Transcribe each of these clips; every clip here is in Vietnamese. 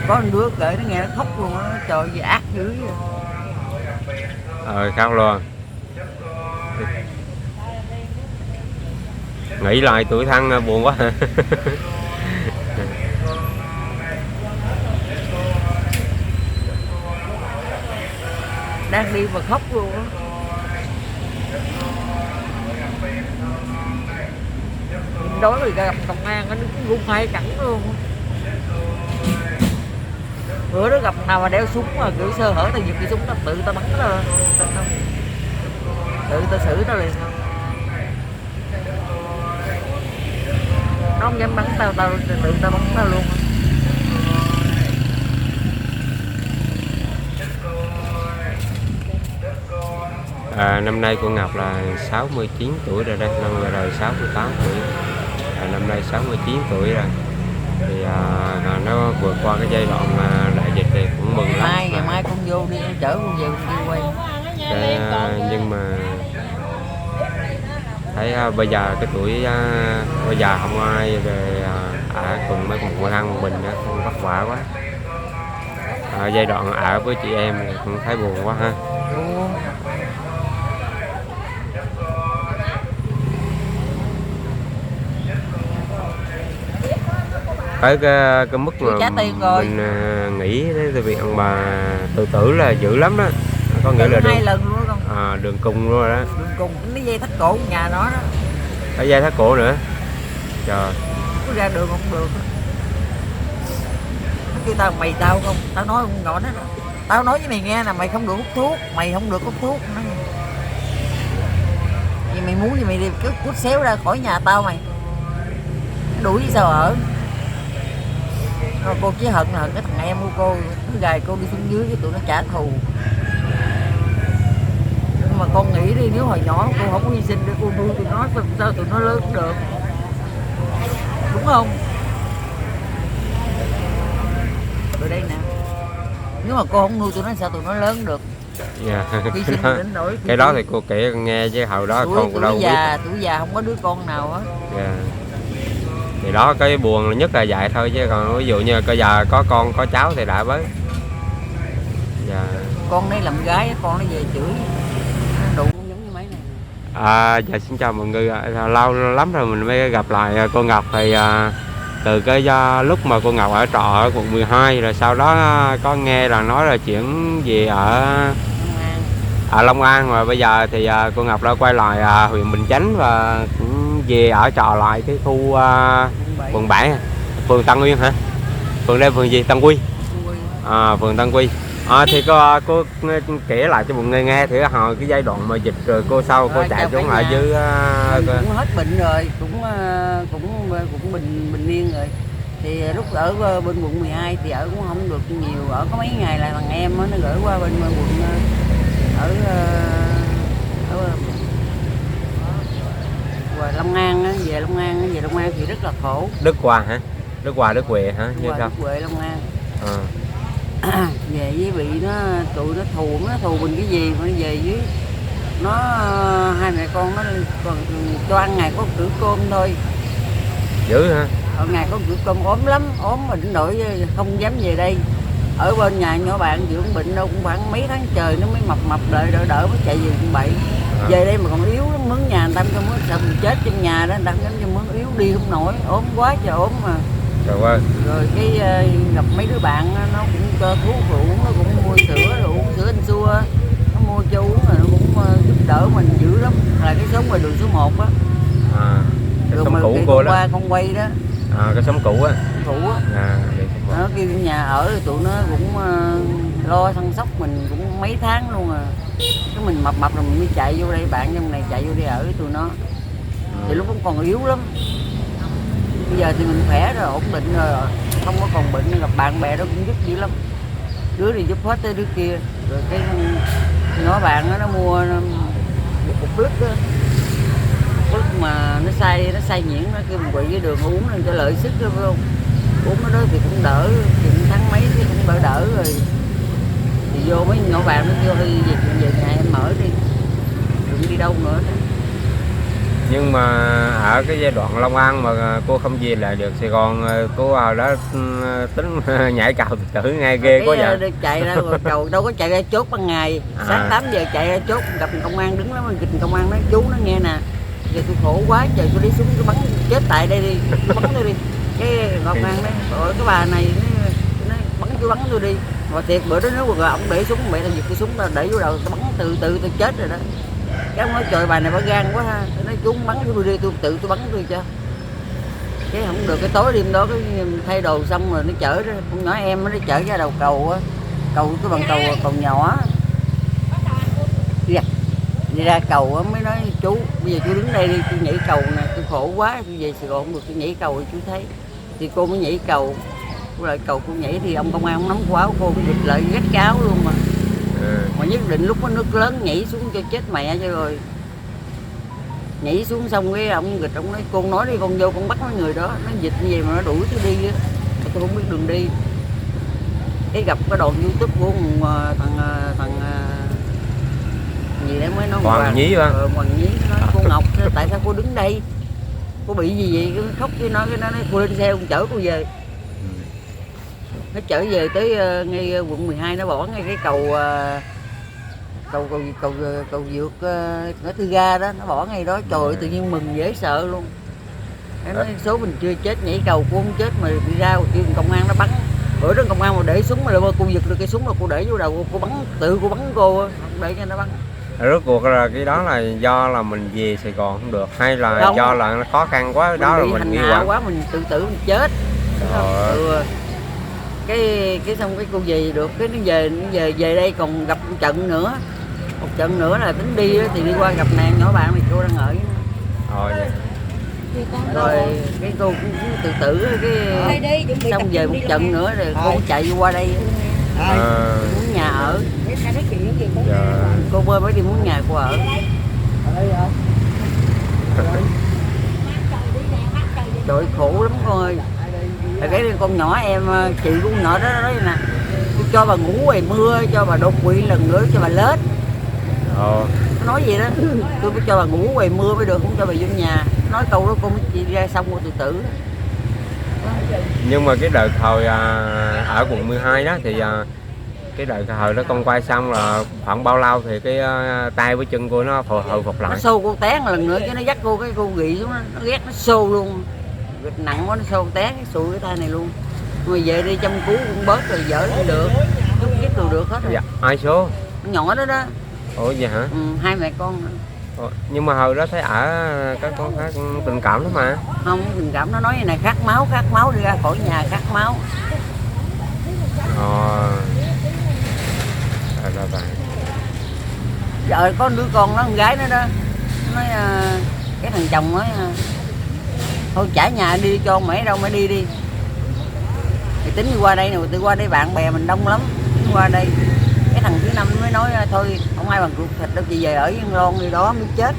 Có một đứa kể nó nghe nó khóc luôn á, trời gì ác dữ vậy. Khóc luôn. Nghĩ lại tuổi thân buồn quá. Đang đi mà khóc luôn á. Đối với gặp công an nó cũng hay cẳng luôn. Bữa đó gặp nào mà đeo súng mà kiểu sơ hở thì giật cái súng nó tự ta bắn nó lên, tự ta xử tao liền. Nó không dám bắn tao, tự tao bắn tao luôn. Năm nay cô Ngọc là 69 tuổi rồi đây, năm vừa rồi 68 tuổi, năm nay 69 tuổi rồi. Thì nó vượt qua cái giai đoạn đại dịch thì cũng mừng lắm. Ngày mai con vô đi, chở con về con đi quay. Nhưng mà thấy bây giờ cái tuổi bây giờ không ai về cùng mấy cùng ăn một mình nữa, không vất vả quá. Giai đoạn ở với chị em cũng thấy buồn quá ha. Tới cái mức mà mình nghĩ cái việc ông bà tự tử là dữ lắm đó, có nghĩa là hai lần luôn không? Đường cùng luôn rồi đó. Đường cùng cái dây thắt cổ nhà nó đó. Cái dây thắt cổ nữa. Trời. Cứ ra đường không được. Nó kêu tao mày tao không, tao nói con nhỏ đó. Tao nói với mày nghe là mày không được hút thuốc, mày không được hút thuốc. Vậy mày muốn gì mày đi cứ cút xéo ra khỏi nhà tao mày. Đuổi đi sao ở. Rồi cô chỉ hận cái thằng em của cô cứ gài cô đi xuống dưới cái tụi nó trả thù. Nhưng mà con nghĩ đi, nếu hồi nhỏ cô không có hy sinh để cô nuôi tụi nó, sao tụi nó lớn được, đúng không? Rồi đây nè, nếu mà cô không nuôi tụi nó sao tụi nó lớn được? Hy sinh đến nỗi cái đó thì cô kể nghe chứ hồi đó con của đâu biết. Tuổi già không có đứa con nào hết. Thì đó cái buồn nhất là vậy thôi, chứ còn ví dụ như bây giờ có con có cháu thì đã với. Con đấy làm gái, con nó về chửi đủ giống như mấy này. Dạ xin chào mọi người. Lâu lắm rồi mình mới gặp lại cô Ngọc. Thì từ cái lúc mà cô Ngọc ở trọ ở quận 12 rồi sau đó có nghe là nói là chuyển về ở Long An, mà bây giờ thì cô Ngọc đã quay lại huyện Bình Chánh và cũng về ở trọ lại cái khu quận 7, phường Tân Uyên hả? Phường đây phường gì? Tân Quy. Phường Tân Quy. Thì cô kể lại cho mọi người nghe thử hồi cái giai đoạn mà dịch rồi cô sau cô chạy xuống lại dưới cũng hết bệnh rồi, cũng bình yên rồi. Thì lúc ở bên quận 12 thì ở cũng không được nhiều, ở có mấy ngày là thằng em nó gửi qua bên quận ở Long An á, về Long An thì rất là khổ. Đức Hòa hả? Đức Hòa, Đức Huệ hả? Như sao? Đức Huệ, Long An. Về với bị tụi nó thù mình cái gì mà nó về dưới nó hai mẹ con nó còn cho ăn ngày có bữa cơm thôi. Dữ hả? Ngày có bữa cơm, ốm lắm, ốm mà đến nỗi không dám về đây. Ở bên nhà nhỏ bạn dưỡng bệnh đâu cũng khoảng mấy tháng trời nó mới mập đợi đỡ mới chạy về quận 7. Về đây mà còn yếu lắm, mướn nhà người ta mới sợ mình chết trong nhà đó, đang cho mướn yếu đi không nổi, ốm quá trời ốm mà. Rồi cái gặp mấy đứa bạn nó cũng cho thuốc rồi uống, nó cũng mua sữa rồi uống sữa anh xua, nó mua cho uống rồi nó cũng giúp đỡ mình dữ lắm. Là cái sống ngoài đường số 1 á. Cái sống cũ cô đó. Qua con quay đó. Cái sống cũ á. Cũ á. Nó kêu nhà ở tụi nó cũng lo săn sóc mình cũng mấy tháng luôn à. Cái mình mập rồi mình mới chạy vô đây, bạn trong này chạy vô đây ở với tụi nó. Thì lúc cũng còn yếu lắm. Bây giờ thì mình khỏe rồi, ổn định rồi, không có còn bệnh, gặp bạn bè đó cũng giúp dữ lắm. Đứa thì giúp hết tới đứa kia. Rồi cái nhỏ bạn đó, nó mua một cục lứt đó. Lúc mà nó say nhuyễn, nó kêu mình quỵ cái đường uống lên cho lợi sức đó, phải không? Uống cái đó thì cũng đỡ, thì cũng tháng mấy thì cũng đỡ rồi. Thì vô mấy nhỏ bạn nó kêu về nhà em mở đi, đừng đi đâu nữa. Nhưng mà ở cái giai đoạn Long An mà cô không về lại được Sài Gòn, cô đã tính nhảy cầu tự tử ngay ghê quá vậy. Chạy ra cầu đâu có chạy ra chốt ban ngày, sáng 8 giờ chạy ra chốt gặp công an đứng lắm, công an nói chú nó nghe nè, giờ tôi khổ quá, giờ tôi đi xuống tôi bắn chết tại đây đi, tôi bắn tôi đi. Cái công an nói rồi cái bà này nó bắn tôi đi, mà thiệt bữa đó nếu mà ông để súng mẹ tao giật cái súng tao để vô đầu tao bắn từ tôi chết rồi đó. Cái ông nói trời bà này bà gan quá ha, tôi nói chú bắn tôi đi, tôi bắn tôi cho. Cái không được, cái tối đêm đó cái thay đồ xong rồi nó chở đó, con nhỏ em nó chở ra đầu cầu á, cầu cái bằng cầu nhỏ. Đi ra cầu á mới nói chú bây giờ chú đứng đây đi, tôi nhảy cầu nè, tôi khổ quá, tôi về Sài Gòn không được, tôi nhảy cầu thì chú thấy. Thì cô mới nhảy cầu, cô lại cầu cô nhảy thì ông công an ông nắm khóa của cô cũng nghịch lại gắt cáo luôn mà. Mà nhất định lúc có nước lớn nhảy xuống cho chết mẹ cho rồi. Nhảy xuống xong cái ông nghịch ông nói cô nói đi con vô con bắt mấy người đó, nó dịch như vậy mà nó đuổi tôi đi á, tôi không biết đường đi. Cái gặp cái đoạn YouTube của thằng gì đấy mới nói Hoàng Nhí hả? Hoàng Nhí nói cô Ngọc tại sao cô đứng đây, cô bị gì vậy, cái khóc cái nói cô lên xe con chở cô về. Nó chở về tới ngay quận 12, nó bỏ ngay cái cầu vượt ngã tư ga đó, nó bỏ ngay đó. Trời ơi tự nhiên mừng dễ sợ luôn. Nó nói số mình chưa chết, nhảy cầu cô không chết mà đi ra kêu công an nó bắn. Bữa đó công an mà để súng mà cô giật được cái súng là cô để vô đầu cô bắn, tự cô bắn cô không để cho nó bắn. Rốt cuộc là cái đó là do là mình về Sài Gòn không được hay là không, do là nó khó khăn quá mình đó là mình nghi hoặc quá mình tự tử mình chết. Cái xong cái cô về được, cái nó về đây còn gặp một trận nữa là tính đi thì đi qua gặp nàng nhỏ bạn này cô đang ở. Rồi cái cô cũng tự tử cái xong về một trận nữa rồi cô chạy qua đây muốn nhà ở. Cô bơi mới đi muốn nhà cô ở. Trời khổ lắm con ơi. Rồi cái con nhỏ em, chị của con nhỏ đó nói nè, tôi cho bà ngủ ngoài mưa, cho bà đột quỵ lần nữa, cho bà lết. Nó nói gì đó, tôi phải cho bà ngủ ngoài mưa mới được, không cho bà vô nhà. Nói câu đó cô mới chị ra xong cô tự tử. Nhưng mà cái đợt hồi ở quận 12 đó thì cái đợt hồi đó con quay xong là khoảng bao lâu thì cái tay với chân cô nó hồi phục lại? Nó xô cô té một lần nữa chứ nó dắt cô cái cô gị xuống, nó ghét nó xô luôn. Gịch nặng quá nó xô té cái xùi cái tay này luôn. Rồi về đi chăm cứu cũng bớt rồi vợ cũng được, chút chích đồ được hết rồi. Dạ, ai số? Nhỏ đó đó. Ủa vậy hả? Hai mẹ con. Nhưng mà hồi đó thấy ở các con khác tình cảm lắm mà. Không tình cảm, nó nói như này khát máu đi ra khỏi nhà khát máu. Là vậy. Giờ có đứa con nó con gái nữa đó, nó nói cái thằng chồng nói thôi trả nhà đi cho mẹ đâu mẹ đi thì tính đi qua đây nè, tôi qua đây bạn bè mình đông lắm, tính qua đây. Cái thằng thứ năm mới nói thôi không ai bằng ruột thịt đâu chị về ở với Lon đi đó mới chết.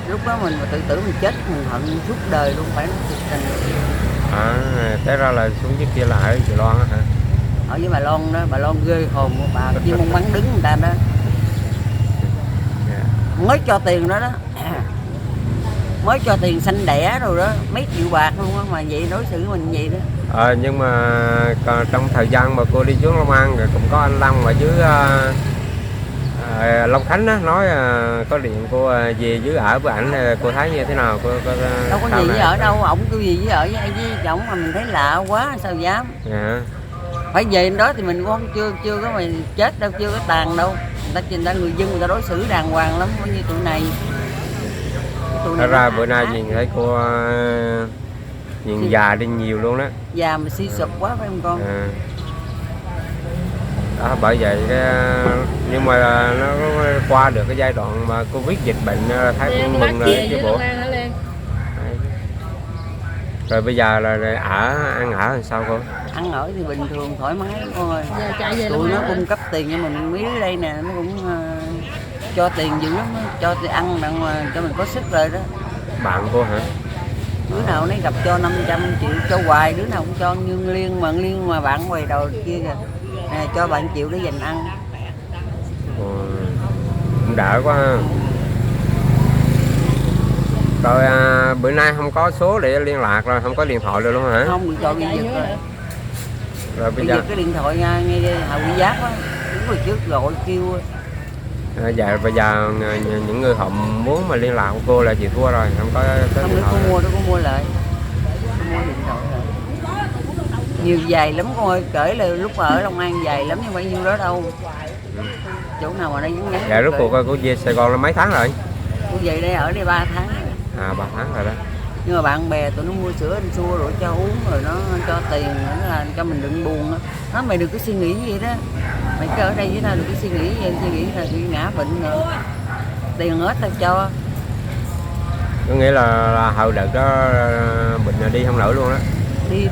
Lúc đó mình mà tự tử mình chết mình hận suốt đời luôn, phải nói thiệt tình. Thế ra là xuống dưới kia là ở Sài Loan hả? Ở với bà Lon đó, bà Lon ghê hồn của bà chuyên môn bắn đứng người ta đó. Mới cho tiền đó mới cho tiền sanh đẻ rồi đó, mấy triệu bạc luôn á, mà vậy đối xử mình vậy đó. Nhưng mà trong thời gian mà cô đi xuống Long An rồi cũng có anh Long ở dưới Long Khánh á, nói có điện cô về dưới ở với ảnh, cô thấy như thế nào? Cô đâu có gì với ở đâu, ổng kêu gì với ở với chồng mà mình thấy lạ quá sao dám. Phải về đó thì mình cũng không chưa có mà chết đâu, chưa có tàn đâu. Người ta người dân người ta đối xử đàng hoàng lắm, như tụi này. Thật ra bữa nay nhìn thấy cô nhìn già đi nhiều luôn đó. Già mà suy sụp quá phải không con? Đó, bởi vậy nhưng mà nó qua được cái giai đoạn mà Covid dịch bệnh thấy cũng mừng rồi chứ bộ. Rồi bây giờ là ăn ở làm sao cô? Ăn ở thì bình thường thoải mái con ơi. Tụi nó cung cấp tiền cho mình miếng ở đây nè, nó cũng cho tiền dữ lắm, cho tiền ăn đặng cho mình có sức rồi đó. Bạn cô hả? Đứa nào nấy gặp cho 500 triệu cho hoài, đứa nào cũng cho như liên mà bạn quầy đầu kia kìa. Cho bạn chịu để dành ăn. Cũng đỡ quá ha. Rồi bữa nay không có số để liên lạc rồi, không có điện thoại được luôn hả? Không, điện thoại bị giật rồi. Rồi Bây giờ cái điện thoại nghe Hậu bị giáp á, đúng rồi trước gọi kêu. Dạ bây giờ những người họ muốn mà liên lạc của cô là chị thua rồi, không có số Không điện nữa thoại. cô mua lại. Cô mua điện thoại lại. Nhiều giày lắm con ơi, kể là lúc ở Long An giày lắm nhưng phải nhiêu đó đâu. Chỗ nào mà nó vắng vắng. Dạ rốt cuộc cô về Sài Gòn là mấy tháng rồi? Cô về đây ở đây 3 tháng rồi. 3 tháng rồi đó. Nhưng mà bạn bè tụi nó mua sữa anh xua rồi cho uống rồi nó cho tiền nó là cho mình đừng buồn á. Nó mày đừng có suy nghĩ gì đó. Mày cứ ở đây với tao đừng có suy nghĩ gì, suy nghĩ là bị ngã bệnh rồi. Tiền hết tao cho. Có nghĩa là hậu đợt đó bệnh là đi không nổi luôn đó.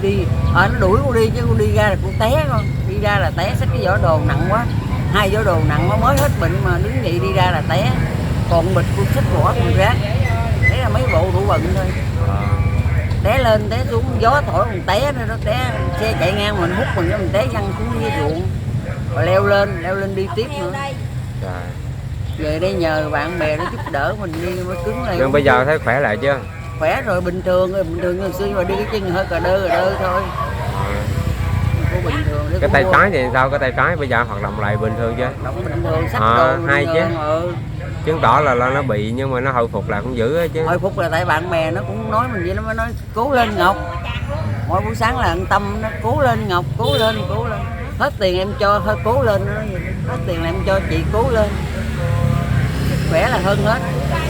Đi nó đuổi cô đi chứ cô đi ra là cô té con, đi ra là té, xách cái giỏ đồ nặng quá, 2 giỏ đồ nặng quá mới hết bệnh mà đứng dậy đi ra là té, còn bịch cô xách bỏ thùng rác, đấy là mấy bộ đủ bận thôi. Té lên té xuống gió thổi còn té nữa đó, té xe chạy ngang mình hút mình mình té văng xuống dưới ruộng, rồi leo lên đi tiếp nữa. Trời. Về đây nhờ bạn bè nó giúp đỡ mình đi mới cứng lại. Nhưng bây giờ thấy khỏe lại chưa? Khỏe rồi, bình thường hồi xưa mà đi cái chân hơi cà đơ thôi. Cô bình thường Cái tay trái thì sao? Cái tay trái bây giờ hoạt động lại bình thường chưa? Động bình thường, xách đồ hay chứ. Ừ. Chứng tỏ là nó bị nhưng mà nó hồi phục lại cũng dữ chứ. Hồi phục là tại bạn bè nó cũng nói mình vậy, nó mới nói cố lên Ngọc. Mỗi buổi sáng là ăn Tâm nó cố lên Ngọc, cố lên. Hết tiền em cho thôi cố lên, nó nói vậy. Hết tiền là em cho chị cố lên. Khỏe là hơn hết.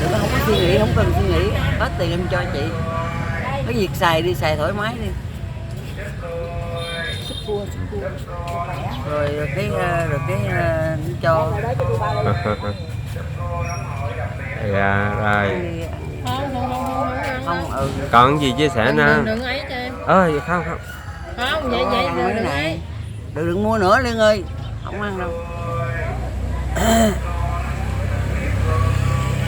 Đừng có không có suy nghĩ, không cần suy nghĩ. Hết tiền em cho chị. Có việc xài đi, xài thoải mái đi. Rồi cái cho. Dạ rồi. Không Còn gì chia sẻ nữa? Đừng ấy cho em. Vậy không. Không, vậy đừng ấy. Đừng mua nữa Liên ơi, không ăn đâu.